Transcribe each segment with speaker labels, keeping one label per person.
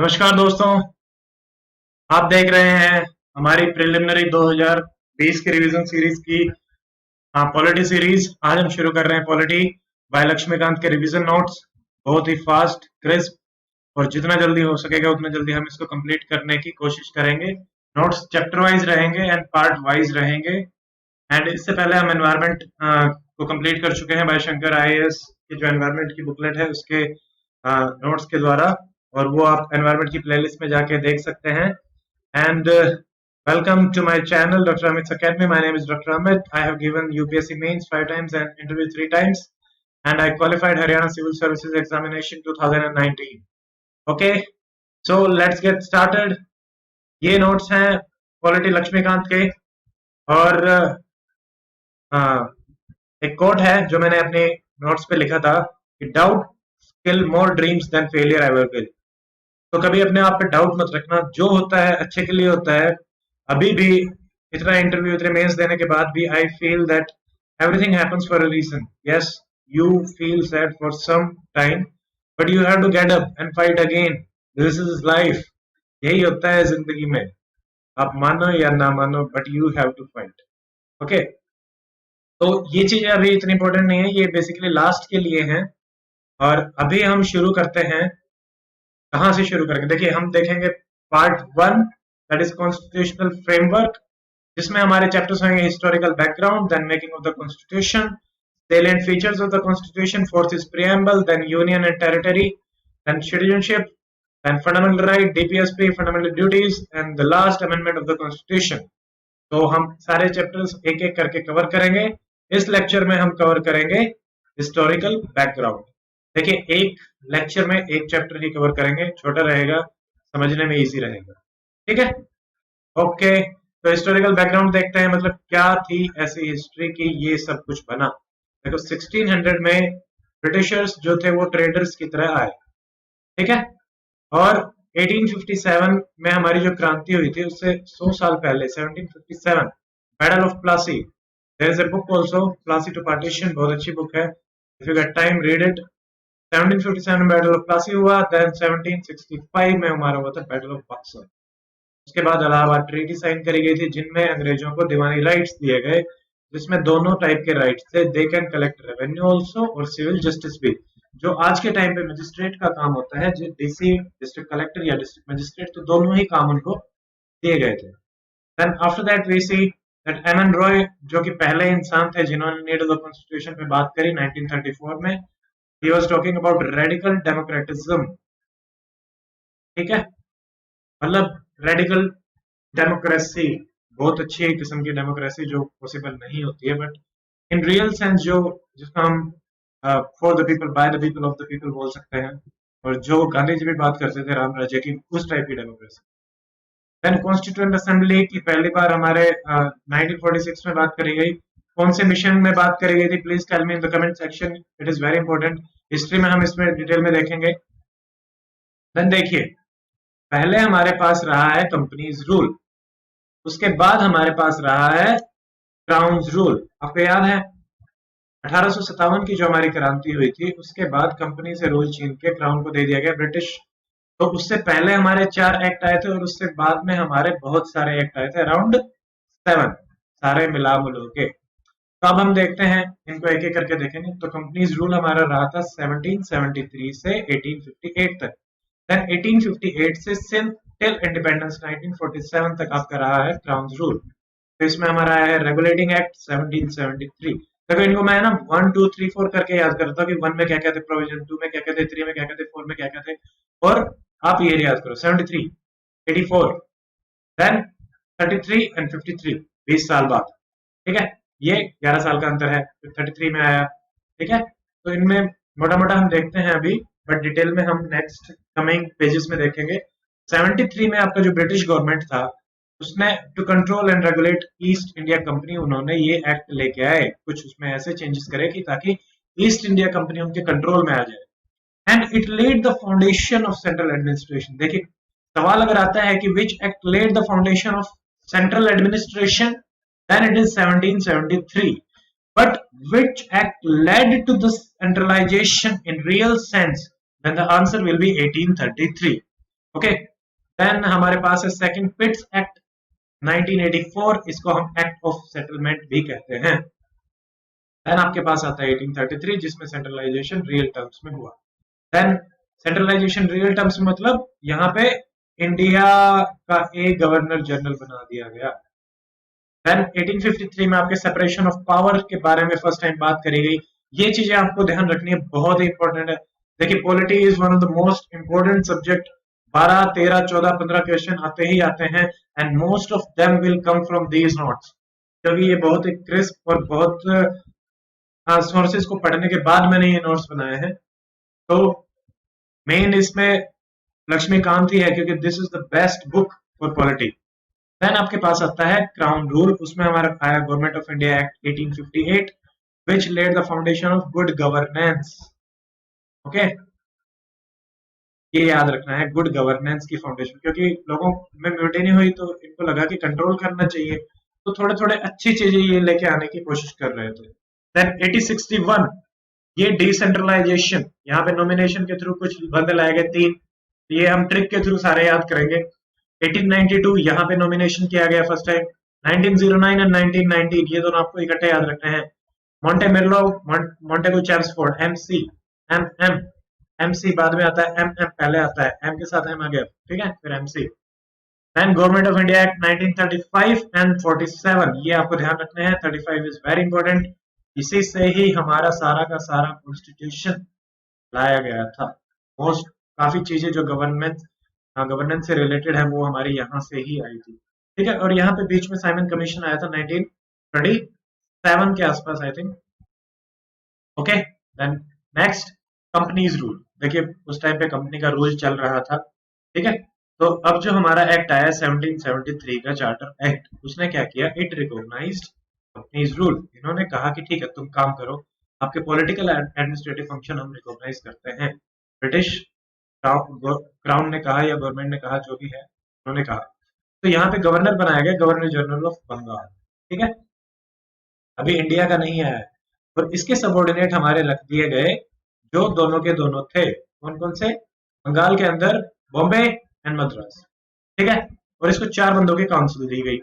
Speaker 1: नमस्कार दोस्तों, आप देख रहे हैं हमारी प्रिलिमिनरी 2020 की रिवीजन सीरीज की पॉलिटी सीरीज। आज हम शुरू कर रहे हैं पॉलिटी बाय लक्ष्मीकांत के रिवीजन नोट्स। बहुत ही फास्ट, क्रिस्प और जितना जल्दी हो सकेगा उतना जल्दी हम इसको कंप्लीट करने की कोशिश करेंगे। नोट्स चैप्टर वाइज रहेंगे एंड पार्ट वाइज रहेंगे। एंड इससे पहले हम एनवायरमेंट को कंप्लीट कर चुके हैं बाय शंकर आईएएस की जो एनवायरमेंट की बुकलेट है उसके नोट्स के द्वारा, और वो आप एनवायरमेंट की प्लेलिस्ट में जाके देख सकते हैं। And welcome to my channel, Dr. Amit's Academy. My name is Dr. Amit. I have given UPSC mains 5 times and interview 3 times, and I qualified Haryana Civil Services Examination 2019. Okay, so let's get started. ये notes हैं polity Laxmikant के, और एक coat है जो मैंने अपने notes पे लिखा था कि doubt kill more dreams than failure ever will. तो कभी अपने आप पे डाउट मत रखना, जो होता है अच्छे के लिए होता है। अभी भी इतना इंटरव्यू, इतने मेंस देने के बाद भी I feel that everything happens for a reason. Yes, you feel sad for some time, but you have to get up and fight again. This is life, यही होता है जिंदगी में। आप मानो या ना मानो, but you have to fight. Okay, तो ये चीजें अभी इतनी इंपॉर्टेंट नहीं है, ये बेसिकली लास्ट के लिए हैं। और अभी हम शुरू करते हैं। कहाँ से शुरू करेंगे? देखिए, हम देखेंगे part 1, that is constitutional framework, जिसमें हमारे चैप्टर्स होंगे historical background, then making of the constitution, salient features of the constitution, fourth is preamble, then union and territory, then citizenship, then fundamental right, DPSP, fundamental duties, and the last amendment of the constitution. तो हम सारे chapters एक एक करके cover करेंगे। इस lecture में हम कवर करेंगे हिस्टोरिकल बैकग्राउंड। देखिए, एक लेक्चर में एक चैप्टर ही कवर करेंगे, छोटा रहेगा, समझने में इजी रहेगा। ठीक है, ओके। तो हिस्टोरिकल बैकग्राउंड देखते हैं, मतलब क्या थी ऐसी हिस्ट्री की ये सब कुछ बना। देखो, 1600 में ब्रिटिशर्स जो थे वो ट्रेडर्स की तरह आए, ठीक है। और 1857 में हमारी जो क्रांति हुई थी उससे 100 साल पहले 1757 battle of Plassey. There is a book also, Plassey to partition, बहुत अच्छी बुक है। If you get time read it. 1757 में बैटल ऑफ प्लासी हुआ, देन 1765 में हमारा हुआ था बैटल ऑफ बक्सर। उसके बाद इलाहाबाद ट्रीटी साइन करी गई थी, जिनमें अंग्रेजों को दीवानी राइट्स दिए गए, जिसमें दोनों टाइप के राइट्स थे। They can collect revenue also और सिविल जस्टिस भी। जो आज के टाइम पे मजिस्ट्रेट का काम होता है, जो डीसी डिस्ट्रिक्ट कलेक्टर या डिस्ट्रिक्ट मजिस्ट्रेट, तो दोनों ही काम उनको दिए गए थे। Then after that we see that MN Roy, जो कि पहले इंसान थे जिन्होंने नीड ऑफ द कॉन्स्टिट्यूशन पे बात करी 1934 में। He was talking about radical democratism, ठीक है। मतलब रेडिकल डेमोक्रेसी, बहुत अच्छी किस्म की डेमोक्रेसी जो पॉसिबल नहीं होती है, बट इन रियल सेंस जो जिसको हम for the people by the people of the people बोल सकते हैं, और जो गांधी जी भी बात करते थे राम राज्य की, उस टाइप की डेमोक्रेसी। देन कॉन्स्टिट्यूएंट असेंबली की पहली बार हमारे 1946 में बात करी गई। कौन से मिशन में बात करी गई थी? Please tell me in the comment section, it is very important. History में हम इसमें डिटेल में देखेंगे। देन देखिए, पहले हमारे पास रहा है कंपनीज रूल, उसके बाद हमारे पास रहा है क्राउन्स रूल। आपको याद है 1857 की जो हमारी क्रांति हुई थी, उसके बाद कंपनी से रूल छीन के क्राउन को दे दिया गया ब्रिटिश। तो उससे पहले हमारे 4 एक्ट आए थे, और उससे बाद में हमारे बहुत सारे एक्ट आए थे, अराउंड 7 सारे मिला मिलू के। तो अब हम देखते हैं, इनको एक एक करके देखेंगे। तो कंपनीज रूल हमारा रहा था 1773 से 1858 तक। देन 1858 से टिल इंडिपेंडेंस 1947 तक आपका रहा है क्राउन रूल। तो इसमें हमारा है रेगुलेटिंग एक्ट 1773। देखो, इनको मैं ना 1 2 3 4 करके याद करता हूँ कि 1 में क्या क्या थे प्रोविजन, 2 में क्या क्या थे, 3 में क्या क्या थे, 4 में क्या क्या थे, और आप ये याद करो 73, 84, देन 33 एंड 53, 20 साल बाद, ठीक है। ये 11 साल का अंतर है, फिर 33 में आया, ठीक है। तो इनमें मोटा मोटा हम देखते हैं अभी, बट डिटेल में हम नेक्स्ट कमिंग पेजेस में देखेंगे। 73 में आपका जो ब्रिटिश गवर्नमेंट था, उसने to control and regulate East India company, उन्होंने ये एक्ट लेके आए, कुछ उसमें ऐसे चेंजेस करे कि ताकि ईस्ट इंडिया कंपनी उनके कंट्रोल में आ जाए। And it led the foundation of central administration. देखिए, सवाल अगर आता है कि which act led the foundation of central administration, then it is 1773. But which act led to the centralization in real sense? Then the answer will be 1833. Okay, then हमारे पास है second पिट्स act 1984, इसको हम एक्ट ऑफ सेटलमेंट भी कहते हैं। Then आपके पास आता है 1833, जिसमें सेंट्रलाइजेशन रियल टर्म्स में हुआ। देन सेंट्रलाइजेशन रियल टर्म्स में मतलब यहाँ पे इंडिया का एक गवर्नर जनरल बना दिया गया। देन 1853 में आपके सेपरेशन ऑफ पावर के बारे में फर्स्ट टाइम बात करी गई। ये चीजें आपको ध्यान रखनी है, बहुत ही इंपॉर्टेंट है। देखिए polity is one of the most important subject. 12, 13, 14, 15 question आते ही आते हैं, and most of them will come from these notes, क्योंकि ये बहुत ही क्रिस्प और बहुत सोर्सेज को पढ़ने के बाद मैंने ये नोट्स बनाए हैं। तो मेन इसमें लक्ष्मीकांत ही है, क्योंकि this is the best book for polity. Then आपके पास आता है क्राउन रूल, उसमें हमारा आया government of India act 1858 which laid the foundation of good governance। ओके, ये याद रखना है, गुड गवर्नेंस की फाउंडेशन, क्योंकि लोगों में म्यूटेनी हुई तो इनको लगा कि कंट्रोल करना चाहिए, तो थोड़े थोड़े अच्छी चीजें ये लेके आने की कोशिश कर रहे थे। देन 1861 ये डिसेंट्रलाइजेशन, यहाँ पे नॉमिनेशन के थ्रू कुछ बंद लाए गए 3, ये हम ट्रिक के थ्रू सारे याद करेंगे। 1892 यहाँ पे नॉमिनेशन किया गया फर्स्ट टाइम। 1909 एंड 1919 ये दोनों आपको इकट्ठे याद रखने हैं। मॉन्टेमेलो, Montagu Chelmsford, MC, M MC बाद में आता है, एम पहले आता है, एम के साथ एम आ गया, ठीक है, फिर MC. And government of India act 1935 and 47, ये आपको ध्यान रखने हैं। 35 इज वेरी इंपॉर्टेंट, इसी से ही हमारा सारा का सारा कॉन्स्टिट्यूशन लाया गया था। मोस्ट काफी चीजें जो गवर्नेंस से रिलेटेड है वो हमारी यहाँ से ही आई थी, ठीक है। और यहाँ पे बीच में साइमन कमीशन आया था 1937 के आसपास I think. Okay, then next companies rule. देखिए उस टाइम पे कंपनी का रूल चल रहा था, ठीक है। तो अब जो हमारा एक्ट आया 1773 का चार्टर एक्ट, उसने क्या किया, इट रिकॉग्नाइज्ड कंपनीज रूल। इन्होंने कहा कि ठीक है तुम काम करो, आपके पॉलिटिकल एडमिनिस्ट्रेटिव फंक्शन हम रिकॉग्नाइज करते हैं। ब्रिटिश क्राउन ने कहा या गवर्नमेंट ने कहा, जो भी है उन्होंने कहा। तो यहाँ पे गवर्नर बनाया गया, गवर्नर जनरल ऑफ बंगाल, ठीक है। अभी इंडिया का नहीं आया है, और इसके सबॉर्डिनेट हमारे रख दिए गए जो दोनों के दोनों थे। कौन कौन से, बंगाल के अंदर बॉम्बे एंड मद्रास, ठीक है। और इसको 4 बंदों की काउंसिल दी गई।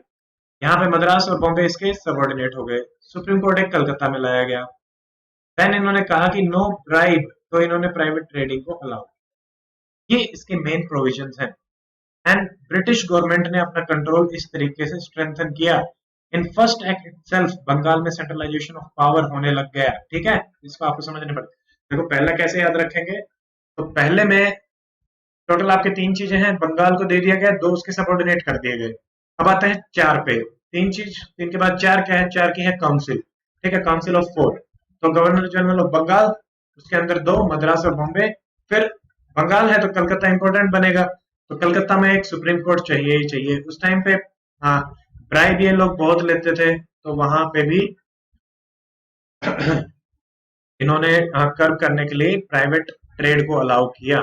Speaker 1: यहाँ पे मद्रास और बॉम्बे इसके सबॉर्डिनेट हो गए। सुप्रीम कोर्ट एक कलकत्ता में लाया गया। देन इन्होंने कहा कि नो ब्राइब, तो इन्होंने प्राइवेट ट्रेडिंग को अलाउ। ये इसके मेन प्रोविजंस हैं। एंड ब्रिटिश गवर्नमेंट ने अपना कंट्रोल इस तरीके से स्ट्रेंथन किया। In first act itself Bengal में सेंट्रलाइजेशन ऑफ पावर होने लग गया, ठीक है। इसको आपको समझने पड़ेगा। देखो पहला कैसे याद रखेंगे, तो पहले में टोटल आपके 3 चीजें हैं, बंगाल को दे दिया गया, 2 उसके सबऑर्डिनेट कर दिए गए। अब आते हैं 4 पे, 3 के बाद 4 क्या है, 4 की है काउंसिल, ठीक है, काउंसिल ऑफ 4। तो गवर्नर जनरल ऑफ बंगाल, उसके अंदर 2, मद्रास और बॉम्बे। फिर बंगाल है तो कलकत्ता इंपॉर्टेंट बनेगा, तो कलकत्ता में एक सुप्रीम कोर्ट चाहिए ही चाहिए। उस टाइम पे हाँ ब्राइब ये लोग बहुत लेते थे, तो वहां पे भी इन्होंने कर्व करने के लिए प्राइवेट ट्रेड को अलाउ किया,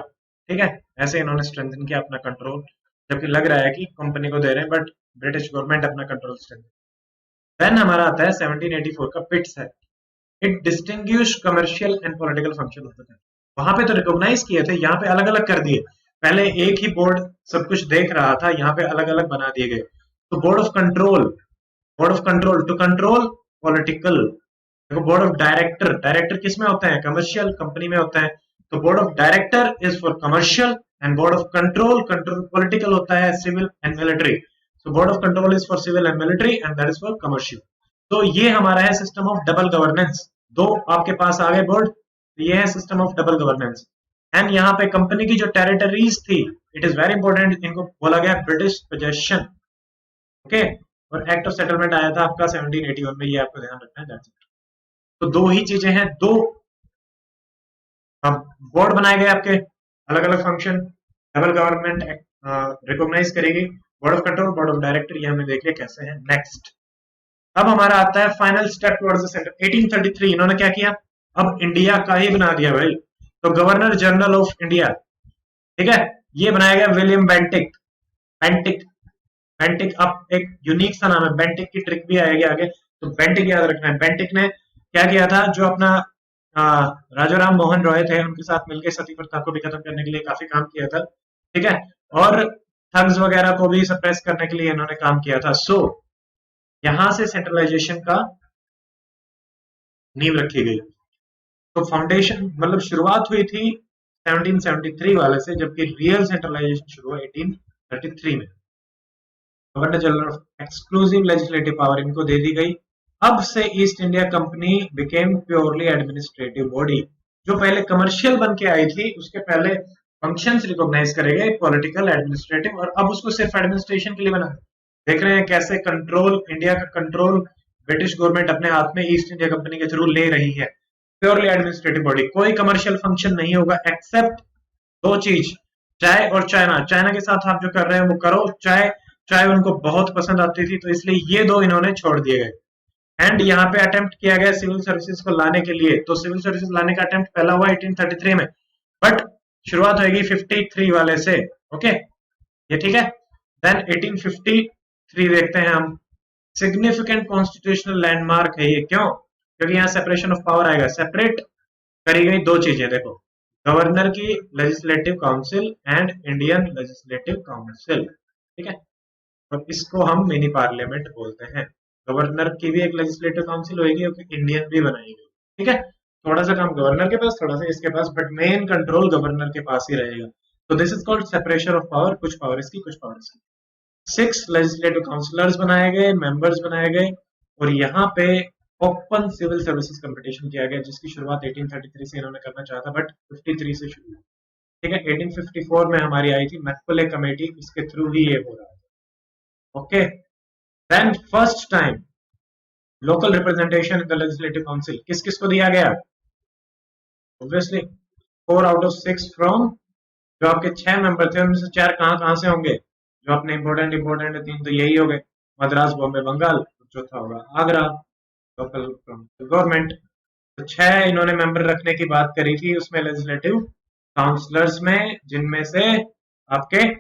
Speaker 1: ठीक है। ऐसे इन्होंने स्ट्रेंथन किया अपना कंट्रोल, जबकि लग रहा है कि कंपनी को दे रहे हैं, बट ब्रिटिश गवर्नमेंट अपना कंट्रोल स्ट्रेंथन। देन हमारा आता है 1784 का पिट्स है। It distinguish commercial and political function होता था। वहां पे तो रिकॉग्नाइज किए थे, यहाँ पे अलग अलग कर दिए। पहले एक ही बोर्ड सब कुछ देख रहा था, यहाँ पे अलग अलग बना दिए गए। तो board of control to control political. देखो बोर्ड ऑफ डायरेक्टर, डायरेक्टर किस में होता है, कमर्शियल कंपनी में होता है। तो board of director is for commercial, and board of control political होता है, civil and military. So board of control is for civil and military, and that is for commercial. तो ये हमारा है सिस्टम ऑफ डबल गवर्नेंस। 2 आपके पास आ गए board, तो ये है system of double governance. And यहाँ पे कंपनी की जो टेरिटरीज थी, इट इज वेरी इंपॉर्टेंट, इनको बोला गया ब्रिटिश पोजेशन, ओके। और एक्ट ऑफ सेटलमेंट आया था आपका 1781 में, ये आपको ध्यान रखना है। तो 2 ही चीजें हैं, 2 बोर्ड बनाए गए आपके, अलग अलग फंक्शन, डबल गवर्नमेंट रिकॉग्नाइज करेगी। Board of control, board of director, ये हमने देख लिया कैसे है। नेक्स्ट अब हमारा आता है final step towards the centre. 1833 इन्होंने क्या किया, अब इंडिया का ही बना दिया भाई। तो गवर्नर जनरल ऑफ इंडिया, ठीक है, ये बनाया गया विलियम बेंटिक। बेंटिक बेंटिक अब एक यूनिक सा नाम है, बेंटिक की ट्रिक भी आएगी आगे, तो बेंटिक याद रखना है। बेंटिक ने क्या किया था, जो अपना राजा राम मोहन रॉय थे, उनके साथ मिलकर सती प्रथा को भी खत्म करने के लिए काफी काम किया था, ठीक है। और थग्स वगैरह को भी सप्रेस करने के लिए इन्होंने काम किया था। सो यहां से सेंट्रलाइजेशन का नींव रखी गई। तो फाउंडेशन मतलब शुरुआत हुई थी 1773 वाले से, जबकि रियल सेंट्रलाइजेशन शुरू हुआ 1833 में। Governor general of exclusive legislative power इनको दे दी गई। अब से east India company became purely administrative body. जो पहले कमर्शियल बन के आई थी उसके पहले फंक्शंस रिकॉग्नाइज करे गए, पॉलिटिकल, एडमिनिस्ट्रेटिव, और अब उसको सिर्फ एडमिनिस्ट्रेशन के लिए बना। देख रहे हैं कैसे कंट्रोल, इंडिया का कंट्रोल ब्रिटिश गवर्नमेंट अपने हाथ में ईस्ट इंडिया कंपनी के थ्रू ले रही है। प्योरली एडमिनिस्ट्रेटिव बॉडी, कोई कमर्शियल फंक्शन नहीं होगा एक्सेप्ट दो चीज, चाय और चाइना। चाइना के साथ आप जो कर रहे हैं वो करो, चाय चाय उनको बहुत पसंद आती थी, तो इसलिए ये दो इन्होंने छोड़ दिए गए। एंड यहाँ पे अटेम्प्ट किया गया सिविल सर्विसेज को लाने के लिए। तो सिविल सर्विसेज लाने का अटेम्प्ट पहला हुआ 1833 में, बट शुरुआत होगी 53 वाले से। ओके, ये ठीक है। देन 1853 देखते हैं हम। सिग्निफिकेंट कॉन्स्टिट्यूशनल लैंडमार्क है ये। क्यों? क्योंकि यहाँ सेपरेशन ऑफ पावर आएगा। सेपरेट करी गई दो चीजें, देखो, गवर्नर की legislative council and Indian legislative council. ठीक है, और इसको हम मिनी पार्लियामेंट बोलते हैं। गवर्नर की भी एक लेजिस्लेटिव काउंसिल होगी और इंडियन भी बनाई गई। ठीक है, थोड़ा सा काम गवर्नर के पास, थोड़ा सा इसके पास, बट मेन कंट्रोल गवर्नर के पास ही रहेगा। तो this is called separation of power. कुछ पावर इसकी, कुछ पावर इसकी। 6 लेजिस्लेटिव काउंसिलर्स बनाए गए, मेंबर्स बनाए गए, और यहाँ पे ओपन सिविल सर्विसेज कंपटीशन किया गया, जिसकी शुरुआत 1833 से इन्होंने करना चाहा था, बट 53 से शुरू हुई। ठीक है, 1854 में हमारी आई थी मैककुले कमेटी, इसके थ्रू ही ये हो रहा है। Okay, then first time local representation in the legislative council किस किस को दिया गया? ऑब्वियसली 4 आउट ऑफ 6 फ्रॉम, जो आपके 6 मेंबर थे उनमें से 4 कहाँ कहाँ से होंगे? जो अपने इंपॉर्टेंट इंपॉर्टेंट 3 तो यही हो गए, मद्रास, बॉम्बे, बंगाल। चौथा होगा आगरा, लोकल फ्रॉम गवर्नमेंट। तो 6 इन्होंने मेंबर रखने की बात करी थी उसमें लेजिस्लेटिव काउंसलर्स में, जिनमें से आपके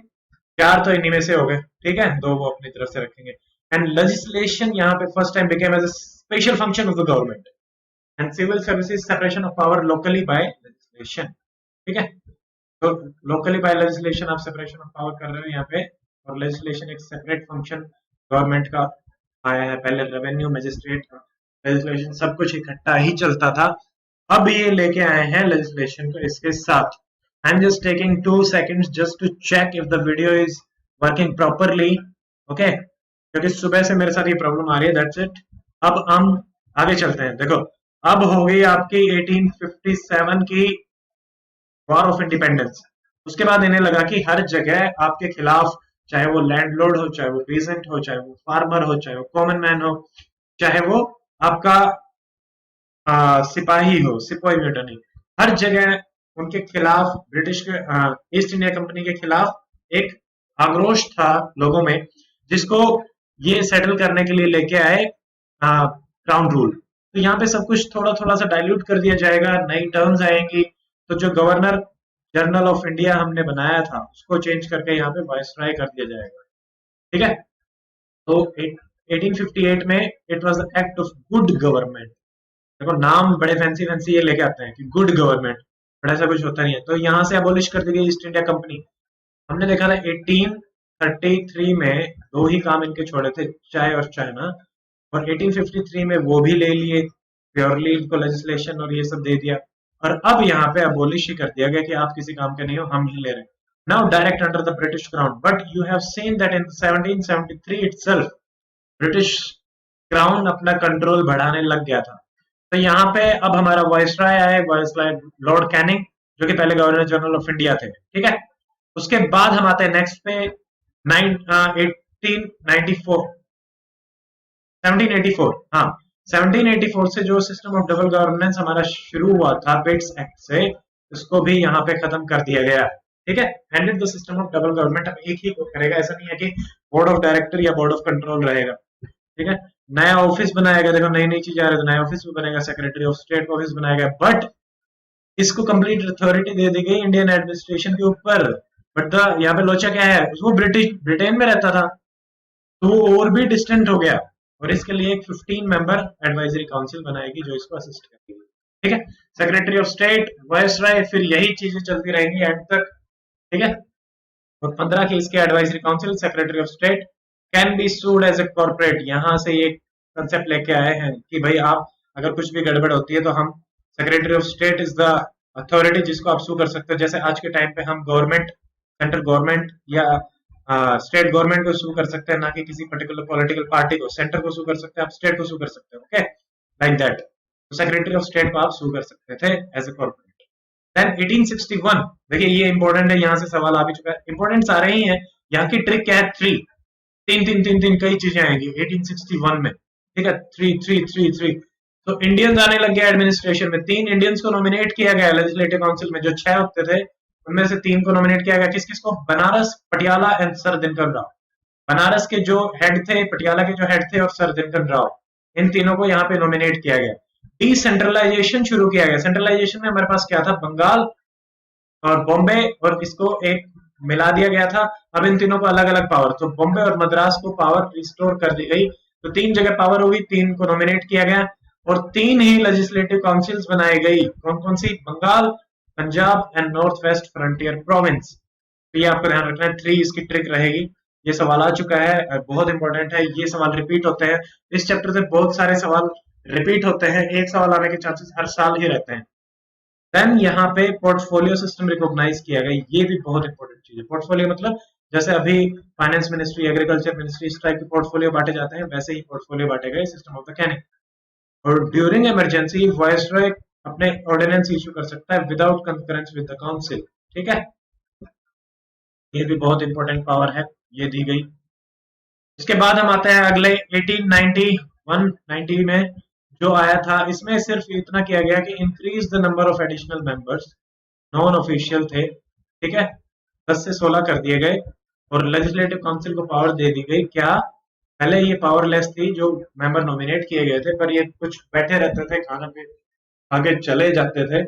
Speaker 1: 4 तो इन्हीं में से हो गए। ठीक है, 2 वो अपनी तरफ से रखेंगे। एंड लेजिस्लेशन यहाँ पे first time became as a special function of the government, and civil services separation of power locally by legislation. ठीक है, तो लोकली बाय लेजिस्लेशन आप सेपरेशन ऑफ पावर कर रहे हो यहाँ पे, और लेजिस्लेशन एक सेपरेट फंक्शन गवर्नमेंट का आया है। पहले रेवेन्यू, मजिस्ट्रेट, लेजिस्लेशन सब कुछ इकट्ठा ही चलता था। अब ये लेके आए हैं लेजिस्लेशन को इसके साथ। I am just taking 2 seconds just to check if the video is working properly. Okay, क्योंकि सुबह से मेरे साथ ये प्रॉब्लम आ रही है, दैट्स इट। अब हम आगे चलते हैं। देखो, अब हो गई आपकी 1857 की वॉर ऑफ इंडिपेंडेंस। उसके बाद इन्हें लगा कि हर जगह आपके खिलाफ, चाहे वो लैंडलॉर्ड हो, चाहे वो पीजेंट हो, चाहे वो फार्मर हो, चाहे वो कॉमन मैन हो, चाहे वो आपका सिपाही हो, सिपाही म्यूटनी, हर जगह उनके खिलाफ, ब्रिटिश के ईस्ट इंडिया कंपनी के खिलाफ एक आक्रोश था लोगों में, जिसको ये सेटल करने के लिए लेके आए क्राउन रूल। तो यहाँ पे सब कुछ थोड़ा थोड़ा सा डाइल्यूट कर दिया जाएगा, नई टर्म्स आएंगी। तो जो गवर्नर जनरल ऑफ इंडिया हमने बनाया था उसको चेंज करके यहाँ पे वायसराय कर दिया जाएगा। ठीक है, तो 1858 में it was the act of good government. देखो, नाम बड़े फैंसी फैंसी ये लेके आते हैं कि गुड गवर्नमेंट, बट ऐसा कुछ होता नहीं है। तो यहाँ से अबोलिश कर दी गई ईस्ट इंडिया कंपनी। हमने देखा था 1833 में दो ही काम इनके छोड़े थे, चाय और चाइना, और 1853 में वो भी ले लिए, प्योरली इनको लेजिस्लेशन और ये सब दे दिया। और अब यहाँ पे अबोलिश ही कर दिया गया कि आप किसी काम के नहीं हो, हम ही ले रहे हैं। Now direct under the British crown, but you have seen that in 1773 itself British crown अपना कंट्रोल बढ़ाने लग गया था। तो यहाँ पे अब हमारा वायसराय आए, वायसराय लॉर्ड कैनिंग, जो कि पहले गवर्नर जनरल ऑफ इंडिया थे। ठीक है, उसके बाद हम आते हैं नेक्स्ट पे 1894, 1784। हाँ, 1784 से जो सिस्टम ऑफ डबल गवर्नेंस हमारा शुरू हुआ था पिट्स एक्ट से, इसको भी यहाँ पे खत्म कर दिया गया। ठीक है, ended the system of double government. अब एक ही को करेगा, ऐसा नहीं है कि बोर्ड ऑफ डायरेक्टर या बोर्ड ऑफ कंट्रोल रहेगा। ठीक है, नया ऑफिस बनाया गया। देखो, नई नई चीज आ रही है, नया ऑफिस भी बनेगा, सेक्रेटरी ऑफ स्टेट ऑफिस बनाया गया, बट इसको कंप्लीट अथॉरिटी दे दी गई इंडियन एडमिनिस्ट्रेशन के ऊपर। बट यहाँ पे लोचा क्या है, वो ब्रिटिश ब्रिटेन में रहता था, तो वो और भी डिस्टेंट हो गया, और इसके लिए एक 15 मेंबर एडवाइजरी काउंसिल बनाएगी जो इसको असिस्ट करेगी। ठीक है, सेक्रेटरी ऑफ स्टेट, वायसराय, फिर यही चीजें चलती रहेंगी एंड तक। ठीक है, और 15 की इसके advisory council secretary of state can be sued as a corporate. यहां से ये कंसेप्ट लेके आए हैं कि भाई आप अगर कुछ भी गड़बड़ होती है तो हम secretary of state is the authority जिसको आप सू कर सकते हो। जैसे आज के टाइम पे हम गवर्नमेंट, सेंट्रल गवर्नमेंट या स्टेट गवर्नमेंट को सू कर सकते हैं, ना कि किसी पर्टिकुलर पॉलिटिकल पार्टी को। सेंटर को सू कर सकते हैं, आप स्टेट को सू कर सकते हो। Okay, like that. तो सेक्रेटरी ऑफ स्टेट को आप सू कर सकते थे एज ए कॉर्पोरेट। देन 1861, देखिए ये इंपॉर्टेंट है, यहाँ से सवाल आ भी चुका है, इंपॉर्टेंट सारे ही है। यहाँ की ट्रिक क्या है? थ्री, तीन तीन तीन तीन कई चीजें आएंगी 1861 में, ठीक है। Three three three three. तो इंडियंस आने लग गया एडमिनिस्ट्रेशन में। 3 इंडियंस को नॉमिनेट किया गया लेजिस्लेटिव काउंसिल में, जो 6 होते थे उनमें से 3 को नॉमिनेट किया गया। किस किस को? Banaras, Patiala and sir Dinkar Rao. बनारस के जो हेड थे, पटियाला के जो हेड थे, और सर दिनकर राव, इन तीनों को यहाँ पे नॉमिनेट किया गया। डिसेंट्रलाइजेशन शुरू किया गया। सेंट्रलाइजेशन में हमारे पास क्या था? बंगाल और बॉम्बे, और इसको एक मिला दिया गया था। अब इन तीनों को अलग अलग पावर, तो बॉम्बे और मद्रास को पावर रिस्टोर कर दी गई। तो 3 जगह पावर होगी, 3 को नॉमिनेट किया गया, और 3 ही लेजिस्लेटिव काउंसिल्स बनाई गई। कौन कौन सी? Bengal, Punjab and North West Frontier Province. तो ये आपको ध्यान रखना है, 3 इसकी ट्रिक रहेगी। ये सवाल आ चुका है, बहुत इंपॉर्टेंट है। ये सवाल रिपीट होते हैं इस चैप्टर से, बहुत सारे सवाल रिपीट होते हैं, एक सवाल आने के चांसेस हर साल ही रहते हैं। देन यहाँ पे पोर्टफोलियो सिस्टम रिकॉग्नाइज किया गया। ये भी बहुत इंपॉर्टेंट चीज है। पोर्टफोलियो मतलब जैसे अभी फाइनेंस मिनिस्ट्री, एग्रीकल्चर मिनिस्ट्री, इस टाइप के पोर्टफोलियो बांटे जाते हैं, वैसे ही पोर्टफोलियो बांटे गए सिस्टम ऑफ द कैनिंग। और ड्यूरिंग इमरजेंसी वायसरॉय अपने ऑर्डिनेंस इशू कर सकता है without concurrence with the council, ठीक है। ये भी बहुत इंपॉर्टेंट पावर है, ये दी गई। इसके बाद हम आते हैं अगले 1891 90 में जो आया था। इसमें सिर्फ इतना किया गया कि increase the number of additional members, non official थे, ठीक है, 10 से 16 कर दिए गए। और लेजिस्लेटिव काउंसिल को पावर दे दी गई। क्या? पहले ये पावरलेस थी, जो मेंबर नॉमिनेट किए गए थे, पर ये कुछ बैठे रहते थे, खाना पे आगे चले जाते थे।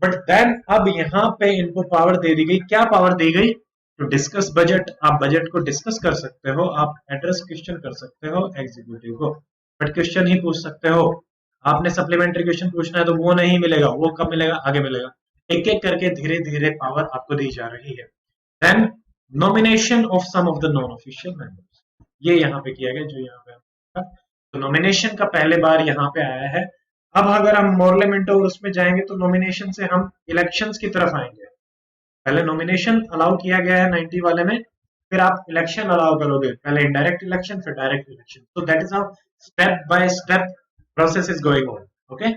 Speaker 1: बट देन अब यहाँ पे इनको पावर दे दी गई। क्या पावर दी गई? To discuss budget. आप बजट को डिस्कस कर सकते हो, आप एड्रेस क्वेश्चन कर सकते हो एग्जीक्यूटिव को, बट क्वेश्चन ही पूछ सकते हो। आपने सप्लीमेंट्री क्वेश्चन पूछना है तो वो नहीं मिलेगा, वो कब मिलेगा? आगे मिलेगा। एक एक करके धीरे धीरे पावर आपको दी जा रही है। Then nomination of some of the non official members, ये यहाँ पे किया गया, जो यहाँ पे। तो नॉमिनेशन का पहले बार यहाँ पे आया है। अब अगर हम मोर्लेमेंट और उसमें जाएंगे तो नॉमिनेशन से हम इलेक्शंस की तरफ आएंगे। पहले नॉमिनेशन अलाउ किया गया है 90 वाले में, फिर आप इलेक्शन अलाउ करोगे। पहले इनडायरेक्ट इलेक्शन, फिर डायरेक्ट इलेक्शन। तो that is how step by step process is going on. Okay,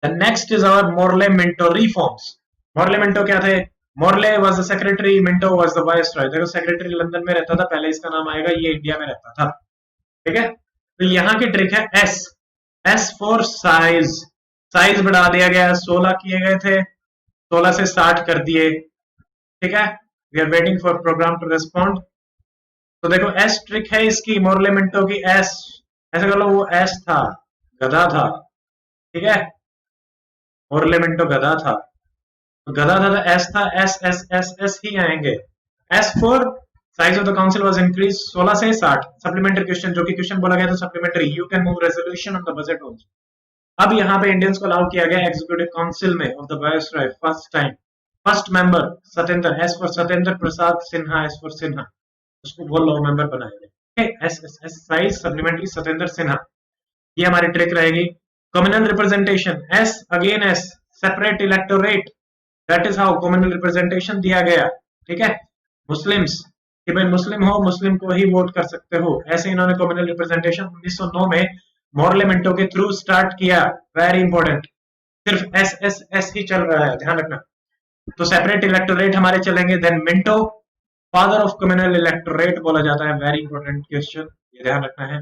Speaker 1: the next is our Morley Minto reforms. Morley Minto क्या थे? Morley was the secretary, Minto was the viceroy. देखो, secretary London में रहता था पहले, इसका नाम आएगा, ये इंडिया में रहता था, ठीक है। तो यहाँ की ट्रिक है S, S for size. Size बढ़ा दिया गया, 16 किए गए थे, 16 से 60 कर दिए, ठीक है। We are waiting for program to respond. तो देखो एस ट्रिक है इसकी, मोर्लेमेंटो की एस, ऐसे कर लो, वो एस था, गधा था, ठीक है। मोर्लेमेंटो गधा था, तो गधा था तो एस था, एस एस एस एस ही आएंगे। S for size of the council was increase 16 से 60। सप्लीमेंट्री क्वेश्चन, जो कि क्वेश्चन बोला गया था supplementary, you can move resolution on the budget also. अब यहाँ पे इंडियंस को अलाउ किया गया एग्जीक्यूटिव काउंसिल में of the viceroy first time. First member Satyendra, S for Satyendra Prasad Sinha, S for Sinha, उसको बहुत लो मेंबर बनाया गया। S S S size supplementary Satyendra Sinha, ये हमारी ट्रिक रहेगी। Communal representation, S again S, separate electorate, that is how communal representation दिया गया, ठीक है। मुस्लिम्स, कि भाई मुस्लिम हो, मुस्लिम को ही वोट कर सकते हो, ऐसे इन्होंने कम्युनल रिप्रेजेंटेशन 1909 में मोर्लेमेंटो के थ्रू स्टार्ट किया। वेरी इंपॉर्टेंट, सिर्फ एस एस एस ही चल रहा है, ध्यान रखना। तो सेपरेट इलेक्टोरेट हमारे चलेंगे। Then Minto, father of communal electorate बोला जाता है, वेरी इंपॉर्टेंट क्वेश्चन, ये ध्यान रखना है।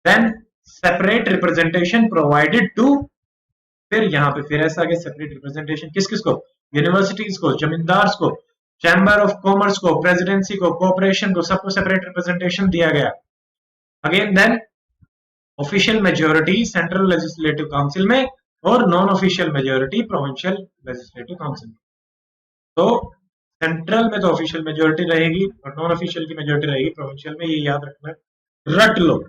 Speaker 1: Then separate representation provided to, फिर यहाँ पे फिर ऐसा आगे सेपरेट रिप्रेजेंटेशन किस किस को? यूनिवर्सिटीज को, जमींदार्स को, चैम्बर ऑफ कॉमर्स को, प्रेसिडेंसी को, कॉर्पोरेशन को, सबको सेपरेट रिप्रेजेंटेशन दिया गया। Again then official majority central legislative council में, और non official majority provincial legislative council में। तो सेंट्रल में तो ऑफिशियल मेजोरिटी रहेगी और नॉन ऑफिशियल की मेजोरिटी रहेगी प्रोविंशियल में, ये याद रखना है। रट लो,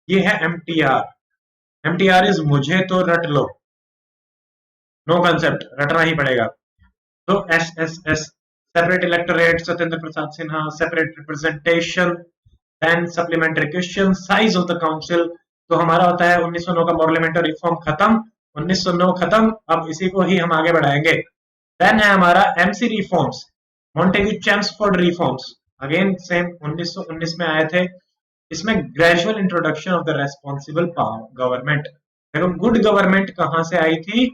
Speaker 1: ये है एमटीआर। एमटीआर इज मुझे तो रट लो, नो कंसेप्ट, रटना ही पड़ेगा। तो S S S separate electorate Satyendra Prasad Sinha, separate representation, then supplementary question, size of the council. तो हमारा होता है 1909 का पार्लियामेंट्री रिफॉर्म खत्म, 1909 खत्म, अब इसी को ही हम आगे बढ़ाएंगे। देन है हमारा MC reforms, Montagu Chelmsford reforms, again same 1919 में आए थे। इसमें gradual introduction of the responsible government. देखो गुड गवर्नमेंट कहां से आई थी?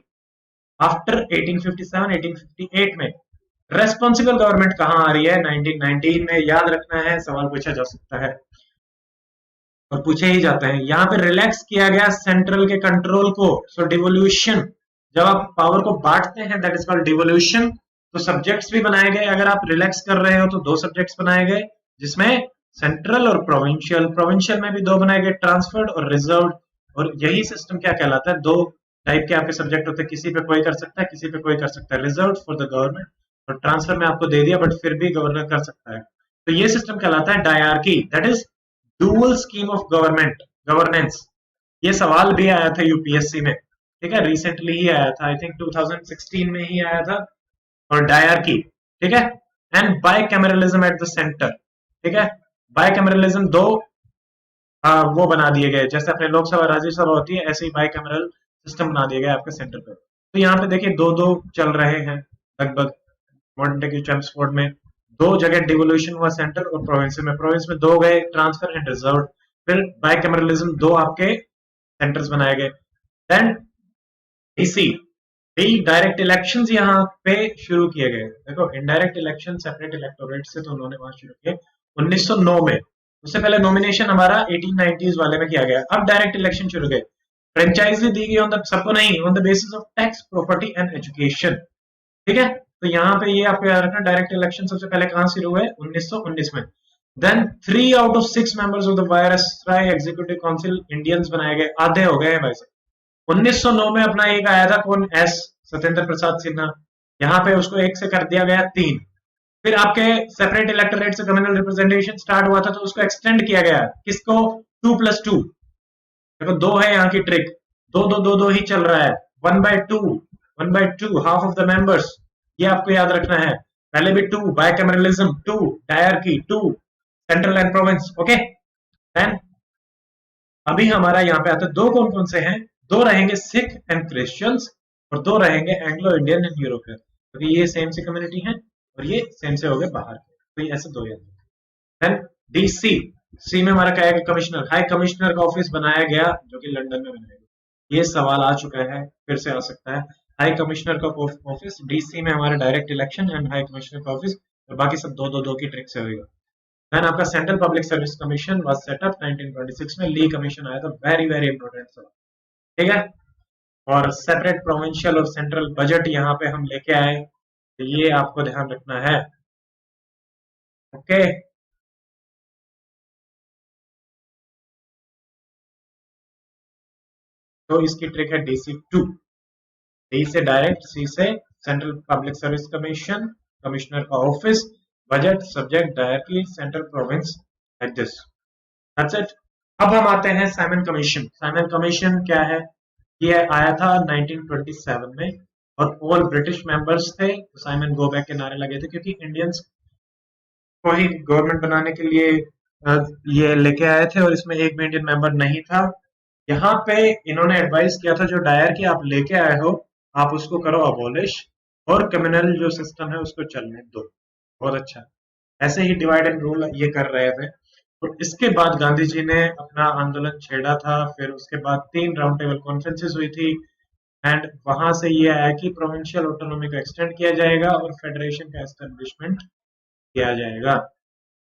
Speaker 1: आफ्टर 1857 1858 में। रेस्पॉन्सिबल गवर्नमेंट कहां आ रही है? 1919 में। याद रखना है, सवाल पूछा जा सकता है और पूछे ही जाते हैं। यहाँ पे रिलैक्स किया गया सेंट्रल के कंट्रोल को, सो डिवोल्यूशन। जब आप पावर को बांटते हैं दैट इज कॉल्ड डिवोल्यूशन। तो सब्जेक्ट्स भी बनाए गए, अगर आप रिलैक्स कर रहे हो तो दो सब्जेक्ट्स बनाए गए, जिसमें सेंट्रल और प्रोविंशियल। प्रोविंशियल में भी दो बनाए गए, ट्रांसफर्ड और रिजर्व। और यही सिस्टम क्या कहलाता है? दो टाइप के आपके सब्जेक्ट होते हैं, किसी पे कोई कर सकता है, किसी पे कोई कर सकता है। रिजर्व फॉर द गवर्नमेंट, और ट्रांसफर में आपको दे दिया बट फिर भी गवर्नर कर सकता है। तो ये सिस्टम कहलाता है dyarchy, that is dual scheme of government governance. ये सवाल भी आया था यूपीएससी में, ठीक है, रिसेंटली ही आया था, आई थिंक 2016 में ही आया था। और डायरकी, ठीक है, and bicameralism at the centre, ठीक है। बाइकैमरलिज्म दो वो बना दिए गए, जैसे अपने लोकसभा राज्यसभा होती है, ऐसे ही बाइकैमरल सिस्टम बना दिए गए आपके सेंटर पे। तो यहाँ पे देखिए दो दो चल रहे हैं लगभग। मॉन्टेग्यू चेम्सफोर्ड में दो जगह डिवोल्यूशन हुआ, सेंटर और प्रोविंस में। प्रोविंस में दो गए, ट्रांसफर एंड रिजर्व। फिर बाइकैमरलिज्म दो आपके सेंटर्स बनाए गए। देन डीसी, डायरेक्ट इलेक्शंस यहाँ पे शुरू किए गए। देखो इनडायरेक्ट इलेक्शन सेपरेट इलेक्टोरेट से तो उन्होंने वहां शुरू किए 1909 में। उससे पहले नॉमिनेशन हमारा 1890s वाले में किया गया। अब डायरेक्ट इलेक्शन शुरू गए। फ्रेंचाइजी दी गई ऑन द, सबको नहीं, on the basis of tax, property and education, ठीक है। तो यहाँ पे ये आपको याद रखना, डायरेक्ट इलेक्शन सबसे पहले कहां शुरू हुए? 1919 में। Then 3 out of 6 members of the viceroy executive council Indians बनाए गए, आधे हो गए हैं भाई साहब। 1909 में अपना एक आया था कौन? एस सत्येंद्र प्रसाद सिन्हा। यहाँ पे उसको एक से कर दिया गया 3। फिर आपके सेपरेट इलेक्टोरेट से कम्युनल रिप्रेजेंटेशन स्टार्ट हुआ था, तो उसको एक्सटेंड किया गया, किसको? 2+2। देखो दो है यहाँ की ट्रिक, दो दो दो दो ही चल रहा है। 1/2, 1/2, हाफ ऑफ द मेंबर्स, ये आपको याद रखना है। पहले भी 2, bicameralism 2, diarchy 2, central and province, okay. Then अभी हमारा यहाँ पे आता है दो कौन कौन से हैं? दो रहेंगे सिख एंड क्रिश्चियंस, और दो रहेंगे एंग्लो इंडियन एंड यूरोपियन, क्योंकि ये सेम सी कम्युनिटी है और ये सेम से हो गए बाहर के, तो ये ऐसे दो याद। देन डीसी, सी में हमारा क्या है? कमिश्नर, हाई कमिश्नर का ऑफिस बनाया गया, जो कि लंदन में बनाया गया। ये सवाल आ चुका है, फिर से आ सकता है। हाई कमिश्नर का ऑफिस, डीसी में हमारा direct election and high commissioner का ऑफिस, और बाकी सब दो दो दो की ट्रिक से होगा। देन आपका central public service commission was setup 1926 में, ली कमीशन आया था, वेरी वेरी इंपॉर्टेंट सवाल, ठीक है। और सेपरेट प्रोविंशियल और सेंट्रल बजट यहाँ पे हम लेके आए, तो ये आपको ध्यान रखना है, ओके। तो इसकी ट्रिक है DC2, डी से डायरेक्ट, सी से central public service commission, commissioner का office, budget, subject directly, central province, like this, that's it. अब हम आते हैं साइमन कमीशन। साइमन कमीशन क्या है? ये आया था 1927 में, और ऑल ब्रिटिश मेंबर्स थे। साइमन गो बैक के नारे लगे थे, क्योंकि इंडियंस को ही गवर्नमेंट बनाने के लिए ये लेके आए थे, और इसमें एक भी इंडियन मेंबर नहीं था। यहाँ पे इन्होंने एडवाइस किया था, जो डायर की आप लेके आए हो, आप उसको करो अबॉलिश, और कम्युनल जो सिस्टम है उसको चलने दो। बहुत अच्छा, ऐसे ही डिवाइड एंड रूल ये कर रहे थे। और इसके बाद गांधी जी ने अपना आंदोलन छेड़ा था। फिर उसके बाद 3 राउंड टेबल कॉन्फ्रेंसेस हुई थी, एंड वहां से ये आया कि प्रोविंशियल ऑटोनॉमी को एक्सटेंड किया जाएगा और फेडरेशन का एस्टेब्लिशमेंट किया जाएगा,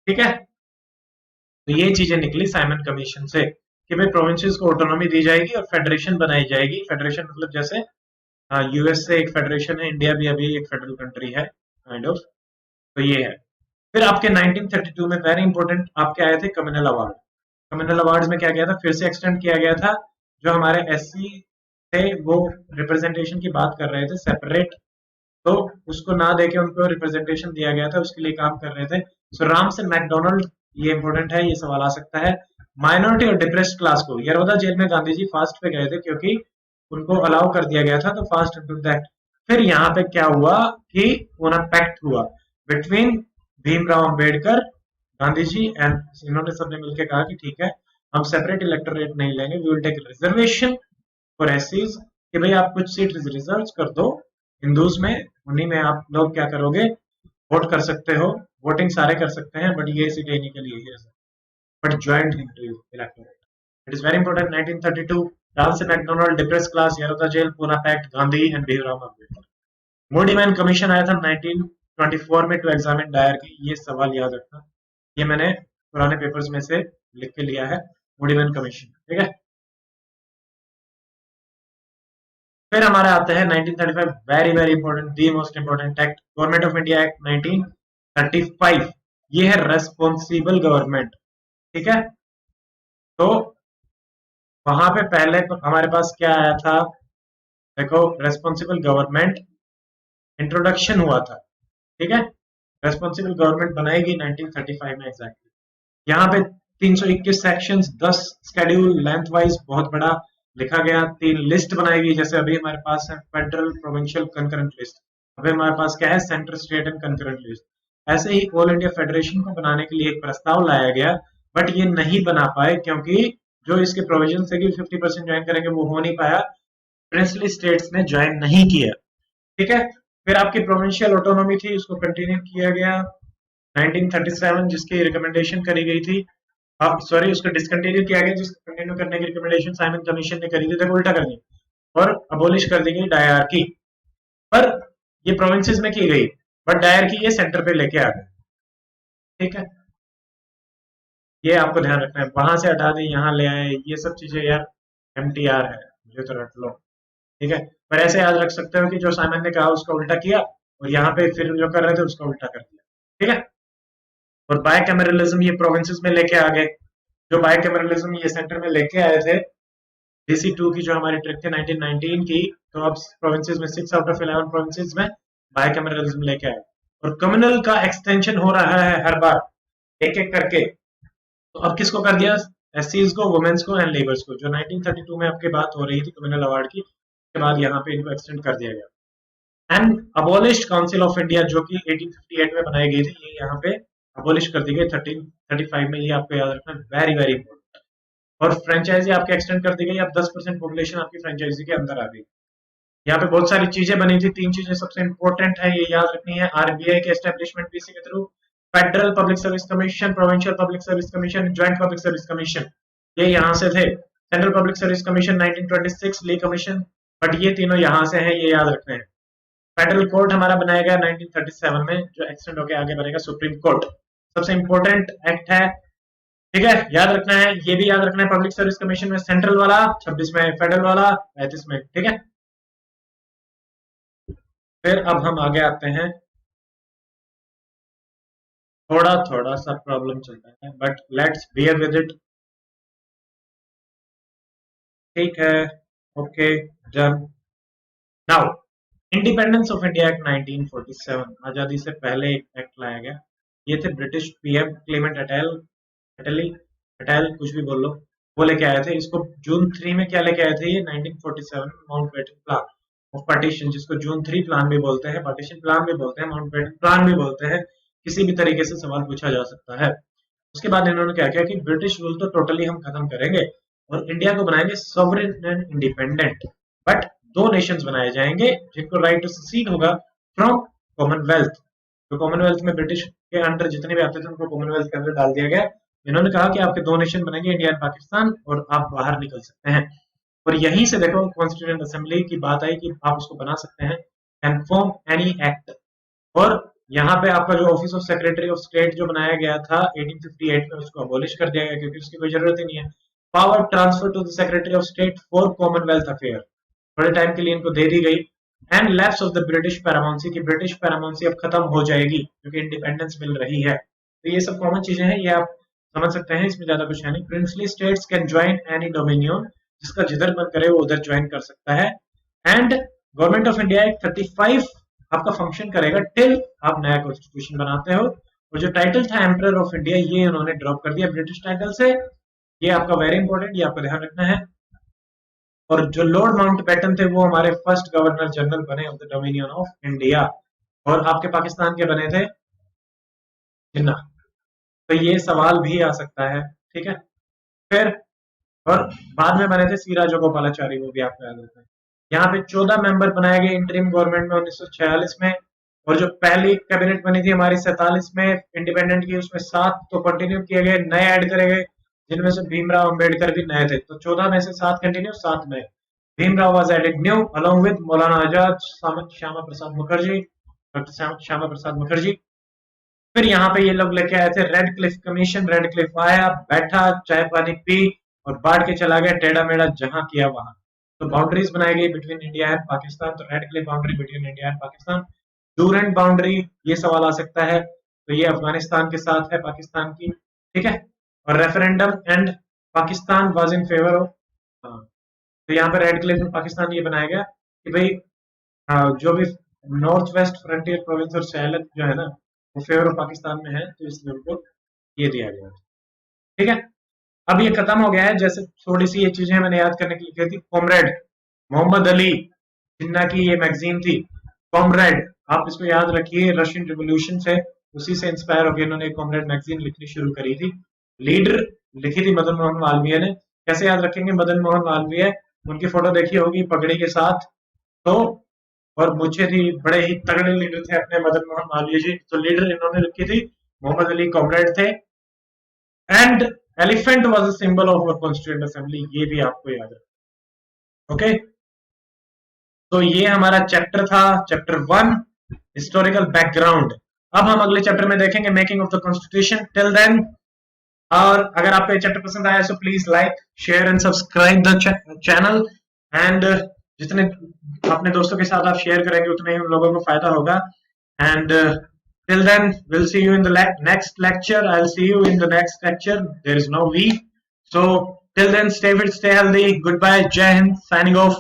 Speaker 1: ठीक है। तो ये चीजें निकली साइमन कमीशन से, कि भाई प्रोविंसेस को ऑटोनॉमी दी जाएगी और फेडरेशन बनाई जाएगी। फेडरेशन मतलब जैसे यूएस से एक फेडरेशन है, इंडिया भी अभी एक फेडरल कंट्री है, काइंड ऑफ। तो ये है। फिर आपके 1932 में वेरी इंपॉर्टेंट आपके आए थे कम्युनल अवार्ड। कम्युनल अवार्ड में क्या गया था? फिर से एक्सटेंड किया गया था। जो हमारे एससी थे वो रिप्रेजेंटेशन की बात कर रहे थे सेपरेट, तो उसको ना देके उनको रिप्रेजेंटेशन दिया गया था, उसके लिए काम कर रहे थे। सो रामसन मैकडोनल्ड, ये इंपॉर्टेंट है, ये सवाल आ सकता है। माइनॉरिटी और डिप्रेस्ड क्लास को, यरवदा जेल में गांधी जी फास्ट पे गए थे, क्योंकि उनको अलाउ कर दिया गया था, तो फास्ट टू दैट। फिर यहाँ पे क्या हुआ कि पूरा पैक्ट हुआ। बिटवीन भीमराव अंबेडकर, गांधी जी एंड, इन्होंने सबने मिलकर कहा कि ठीक है, हम सेपरेट इलेक्टोरेट नहीं लेंगे, we will take reservation for एससीज, कि भाई आप कुछ सीट रिजर्व कर दो हिंदूज में, उन्हीं में आप लोग क्या करोगे, वोट कर सकते हो, वोटिंग सारे कर सकते हैं, बट ये सीटें इन्हीं के लिए ही reserve, but joint Hindu electorate. It is very important. 1932 Ramsay MacDonald, depressed class, Yerawada jail, Poona pact, Gandhi and Bhimrao Ambedkar. Muddiman commission आया था 1924 में टू एग्जामिन डायर की, ये सवाल याद रखना, ये मैंने पुराने पेपर्स में से लिख के लिया है, मूडी मैन कमीशन, ठीक है। फिर हमारे आते हैं 1935, very very important, the most important act, government of India act 1935। ये है रेस्पॉन्सिबल गवर्नमेंट, ठीक है। तो वहां पे पहले तो हमारे पास क्या आया था, देखो, रेस्पॉन्सिबल गवर्नमेंट इंट्रोडक्शन हुआ था, ठीक है। रेस्पॉन्सिबल गवर्नमेंट बनाएगी 1935 में एग्जैक्टली। यहाँ पे 321 सेक्शंस, 10 शेड्यूल, लेंथ वाइज बहुत बड़ा लिखा गया, 3 लिस्ट बनाई गई, जैसे अभी हमारे पास है फेडरल, प्रोविंशियल, कंकरेंट लिस्ट, अभी हमारे पास क्या है, centre, state and concurrent list. ऐसे ही ऑल इंडिया फेडरेशन को बनाने के लिए एक प्रस्ताव लाया गया, बट ये नहीं बना पाए क्योंकि जो इसके प्रोविजन थे कि 50% ज्वाइन करेंगे, वो हो नहीं पाया, प्रिंसली स्टेट्स ने ज्वाइन नहीं किया, ठीक है। फिर आपकी प्रोविंशियल ऑटोनॉमी थी, उसको कंटिन्यू किया गया 1937, जिसकी रिकमेंडेशन करी गई थी, सॉरी, उसको डिसकंटिन्यू किया गया, जिसको कंटिन्यू करने की रिकमेंडेशन साइमन कमीशन ने करी थी, देखो उल्टा कर दी, और अबोलिश कर दी गई डायरकी, पर ये प्रोविंसेस में की गई, बट डायरकी ये सेंटर पे लेके आ गए, ठीक है। ये आपको ध्यान रखना है, वहां से हटा दी, यहाँ ले आए, ये सब चीजें यार एमटीआर है, मुझे तो रट लो, ठीक है। पर ऐसे याद रख सकते हो कि जो साइमन ने कहा उसका उल्टा किया, और यहाँ पे फिर जो कर रहे थे उसका उल्टा कर दिया, ठीक है। और बायकैमरलिज्म ये प्रोविंसेस में लेके आ गए, जो बायकैमरलिज्म ये सेंटर में लेके आए थे, डीसी टू की जो हमारी ट्रिक थी 1919 की, तो अब प्रोविंसेस में 6 आउट ऑफ 11 प्रोविंसेस में बायकैमरलिज्म लेके आए, और कम्युनल का एक्सटेंशन हो रहा है हर बार एक एक करके। तो अब किसको कर दिया, एससीज को, वुमेन्स को एंड लेबर्स को, जो 1932 में आपकी बात हो रही थी कम्युनल अवार्ड की, उसके बाद यहाँ पे इनको एक्सटेंड कर दिया गया। And abolished council of India, जो कि 1858 में बनाई गई थी, ये यहाँ पे अबोलिश कर दी गई 1335 में, ये आपको याद रखना, वेरी वेरी इंपॉर्टेंट। और फ्रेंचाइजी आपके एक्सटेंड कर दी गई, अब 10% पॉपुलेशन आपकी फ्रेंचाइजी के अंदर आ गई। यहाँ पे बहुत सारी चीजें बनी थी, 3 चीजें सबसे इंपॉर्टेंट है, ये याद रखनी है, आरबीआई के एस्टेब्लिशमेंट पीसी के through, federal public service commission, provincial public service commission, joint public service commission, ये यहाँ से थे। Central public service commission 1926, Lee commission, but ये तीनों यहाँ से हैं, ये याद रखने हैं। फेडरल कोर्ट हमारा बनाया गया 1937 में, जो एक्सटेंड होकर आगे बनेगा सुप्रीम कोर्ट, सबसे इंपॉर्टेंट एक्ट है, ठीक है, याद रखना है। ये भी याद रखना है, पब्लिक सर्विस कमीशन में सेंट्रल वाला, 26 में फेडरल वाला, 35 में, ठीक है। फिर अब हम आगे आते हैं, थोड़ा थोड़ा सा प्रॉब्लम चलता है, but let's bear with it, ठीक है, okay, done. Now, independence of India act 1947, आजादी से पहले एक एक्ट लाया गया, ये थे ब्रिटिश पीएम क्लेमेंट अटेल, अटेली, अटेल, कुछ भी बोल लो, वो लेके आए थे इसको। जून 3 में क्या लेके आए थे ये, 1947 माउंटबेटन प्लान ऑफ पार्टीशन, जिसको जून 3 प्लान भी बोलते हैं, पार्टीशन प्लान भी बोलते हैं, माउंटबेटन प्लान भी बोलते हैं, किसी भी तरीके से सवाल पूछा जा सकता है। उसके बाद इन्होंने क्या किया कि ब्रिटिश रूल तो टोटली हम खत्म करेंगे, और इंडिया को बनाएंगे sovereign and independent, but 2 Nations बनाए जाएंगे जिनको राइट टू सीड होगा फ्रॉम कॉमनवेल्थ। तो कॉमनवेल्थ में ब्रिटिश के अंडर जितने भी आते थे उनको कॉमनवेल्थ के अंदर डाल दिया गया। इन्होंने कहा कि आपके 2 नेशन बनेंगे, इंडिया एंड पाकिस्तान, और आप बाहर निकल सकते हैं। और यहीं से देखो कॉन्स्टिट्यूएंट असेंबली की बात आई कि आप उसको बना सकते हैं, कैन फॉर्म एनी एक्ट। और यहाँ पे आपका जो office of secretary of state जो बनाया गया था 1858 में, उसको अबॉलिश कर दिया गया क्योंकि उसकी कोई जरूरत ही नहीं है। Power transfer to the secretary of state for commonwealth affair, थोड़े टाइम के लिए इनको दे दी गई। And lapse of the British paramountcy, की ब्रिटिश पैरामाउंसी अब खत्म हो जाएगी क्योंकि इंडिपेंडेंस मिल रही है। तो ये सब कॉमन चीजें हैं, ये आप समझ सकते हैं, इसमें ज्यादा कुछ है नहीं। Princely states can join any dominion, जिसका जिधर मन करे वो उधर ज्वाइन कर सकता है। And government of India act 35 आपका फंक्शन करेगा टिल आप नया कॉन्स्टिट्यूशन बनाते हो। और जो टाइटल था एम्परर ऑफ इंडिया, ये उन्होंने ड्रॉप कर दिया ब्रिटिश टाइटल से, ये आपका वेरी इंपॉर्टेंट, ये आपको ध्यान रखना है। और जो लॉर्ड माउंटबेटन थे वो हमारे फर्स्ट गवर्नर जनरल बने of the dominion of India. और आपके पाकिस्तान के बने थे जिन्ना। तो ये सवाल भी आ सकता है, ठीक है। फिर और बाद में बने थे सी राजगोपालाचारी, वो भी आपको याद रखना है। यहाँ पे 14 मेंबर बनाए गए इंटरिम गवर्नमेंट में 1946 में, और जो पहली कैबिनेट बनी थी हमारी 47 में इंडिपेंडेंट की, उसमें 7 तो कंटिन्यू किए गए, नए ऐड करे गए, जिनमें से भीमराव अंबेडकर भी नए थे। तो 14 में से 7 कंटिन्यू, 7 नए। Bhimrao was added new along with Maulana Azad, Shyama Prasad Mukherjee, doctor Shyama Prasad Mukherjee. फिर यहाँ पे ये लोग लेके आए थे Radcliffe commission. Radcliffe आया, बैठा, चाय पानी पी और बांट के चला गया, टेढ़ा मेढ़ा जहां किया वहां। तो बाउंड्रीज बनाई गई बिटवीन इंडिया एंड पाकिस्तान। तो Radcliffe boundary between India and Pakistan. Durand boundary, ये सवाल आ सकता है, तो ये अफगानिस्तान के साथ है, पाकिस्तान की, ठीक है। और referendum and Pakistan was in favour of, तो यहाँ पे रेड क्लिफ में पाकिस्तान ये बनाया गया कि भाई जो भी नॉर्थ वेस्ट फ्रंटियर प्रोविंस और सैलत जो है ना, वो फेवर ऑफ पाकिस्तान में है, तो इसलिए उनको ये दिया गया, ठीक है। अब ये खत्म हो गया है। जैसे थोड़ी सी ये चीजें मैंने याद करने के लिए की थी। कॉमरेड मोहम्मद अली जिन्ना की ये मैगजीन थी, कॉमरेड, आप इसको याद रखिए, रशियन रिवोल्यूशन से उसी से इंस्पायर होकर इन्होंने कॉमरेड मैगजीन लिखनी शुरू करी थी। लीडर लिखी थी मदन मोहन मालवीय ने। कैसे याद रखेंगे? मदन मोहन मालवीय, उनकी फोटो देखी होगी पगड़ी के साथ, तो और मुझे थी, बड़े ही तगड़े लीडर थे अपने मदन मोहन मालवीय जी। तो लीडर इन्होंने लिखी थी, मोहम्मद अली कॉमरेड थे। And elephant was a symbol of our constituent assembly, ये भी आपको याद है, ओके। तो ये हमारा चैप्टर था, चैप्टर 1, हिस्टोरिकल बैकग्राउंड। अब हम अगले चैप्टर में देखेंगे making of the constitution. Till then, और अगर आपको ये चैप्टर पसंद आया, so please like, share and subscribe the channel. And जितने अपने दोस्तों के साथ आप शेयर करेंगे, उतने ही उन लोगों को फायदा होगा। And till then, we'll see you in the next lecture. I'll see you in the next lecture. There is no we. So till then, stay fit, stay healthy. Goodbye. Jai Hind. Signing off.